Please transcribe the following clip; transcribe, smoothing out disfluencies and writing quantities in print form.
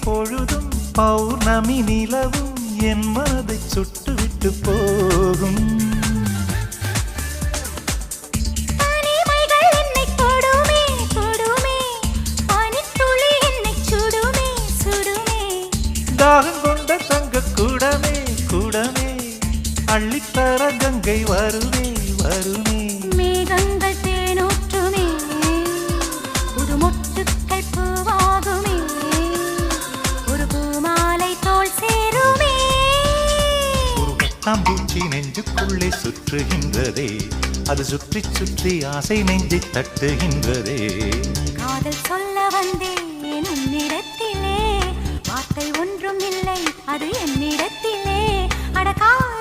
பொழுதும் பௌர்ணமி நிலவும் என் மனதை சுட்டுவிட்டு போகும். தாகம் கொண்ட தங்க கூடமே கூடமே அள்ளித்தர கங்கை வருமே வருமே. மேகங்கள் தேனூற்றுமே புது மொட்டுக்கள் பூவாகுமே ஒரு பூமாலை தோல் சேருமே. ஒரு பட்டாம்பூச்சி நெஞ்சுக்குள்ளே சுற்றுகின்றதே அது சுற்றி சுற்றி ஆசை நெஞ்சை தட்டுகின்றதே. காதல் சொல்ல வந்தேன் உன்னிடத்திலே வார்த்தை ஒன்றும் இல்லை அது என்னிடத்திலே அடக்கா